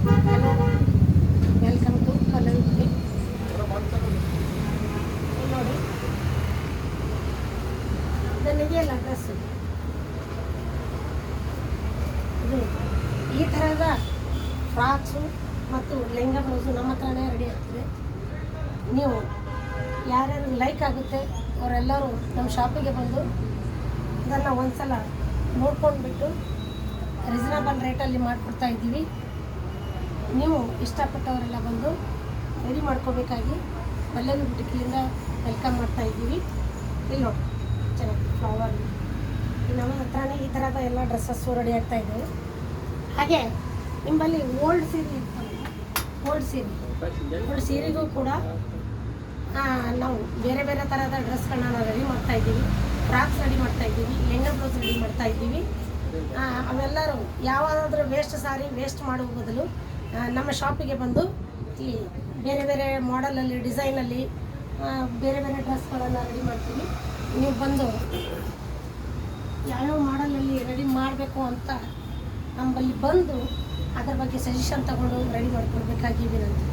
Hello, welcome to Pallavi boutique. ನೋಡಿ, ಇದನ್ನಿದೆಯಲ್ಲ dress, ಇದು ಈ ಥರದ ಫ್ರಾಕ್ಸು ಮತ್ತು ಲೆಹಂಗಾ ಬ್ಲೌಸು ನಮ್ಮ ಹತ್ರನೇ ರೆಡಿ ಆಗ್ತದೆ. ನೀವು ಯಾರ್ಯಾರು ಲೈಕ್ ಆಗುತ್ತೆ ಅವರೆಲ್ಲರೂ ನಮ್ಮ ಶಾಪಿಗೆ ಬಂದು ಇದನ್ನು ಒಂದು ಸಲ ನೋಡ್ಕೊಂಡ್ಬಿಟ್ಟು ರೀಸನಬಲ್ ರೇಟಲ್ಲಿ ಮಾಡಿಕೊಡ್ತಾ ಇದ್ದೀವಿ. ನೀವು ಇಷ್ಟಪಟ್ಟವರೆಲ್ಲ ಬಂದು ರೆಡಿ ಮಾಡ್ಕೋಬೇಕಾಗಿ ಪಲ್ಲವಿ ಬುಟಿಕ್ಲಿಂದ ವೆಲ್ಕಮ್ ಮಾಡ್ತಾ ಇದ್ದೀವಿ. ಇಲ್ಲಿ ನೋಡಿ, ಚೆನ್ನಾಗಿ ಫ್ಲವರ್ ನಮ್ಮ ಹತ್ರನೇ ಈ ಥರದ ಎಲ್ಲ ಡ್ರೆಸ್ಸಸ್ಸು ರೆಡಿ ಆಗ್ತಾ ಇದ್ದಾವೆ. ಹಾಗೆ ನಿಮ್ಮಲ್ಲಿ ಓಲ್ಡ್ ಸೀರೆ ಇರ್ತವೆ, ಓಲ್ಡ್ ಸೀರೆಗೂ ಕೂಡ ನಾವು ಬೇರೆ ಬೇರೆ ಥರದ ಡ್ರೆಸ್ಗಳನ್ನ ರೆಡಿ ಮಾಡ್ತಾ ಇದ್ದೀವಿ. ಫ್ರಾಕ್ಸ್ ರೆಡಿ ಮಾಡ್ತಾ ಇದ್ದೀವಿ, ಲೆಹಂಗಾ ಬ್ಲೌಸ್ ರೆಡಿ ಮಾಡ್ತಾ ಇದ್ದೀವಿ. ಅವೆಲ್ಲರೂ ಯಾವುದಾದ್ರೂ ವೇಸ್ಟ್ ಸಾರಿ ವೇಸ್ಟ್ ಮಾಡುವ ಬದಲು ನಮ್ಮ ಶಾಪಿಗೆ ಬಂದು ಈ ಬೇರೆ ಬೇರೆ ಮಾಡಲಲ್ಲಿ, ಡಿಸೈನಲ್ಲಿ ಬೇರೆ ಬೇರೆ ಡ್ರೆಸ್ಗಳನ್ನು ರೆಡಿ ಮಾಡ್ತೀವಿ. ನೀವು ಬಂದು ಯಾವ್ಯಾವ ಮಾಡಲಲ್ಲಿ ರೆಡಿ ಮಾಡಬೇಕು ಅಂತ ನಮ್ಮಲ್ಲಿ ಬಂದು ಅದರ ಬಗ್ಗೆ ಸಜೆಷನ್ ತಗೊಂಡು ರೆಡಿ ಮಾಡಿಕೊಡ್ಬೇಕಾಗಿ ವಿನಂತಿ.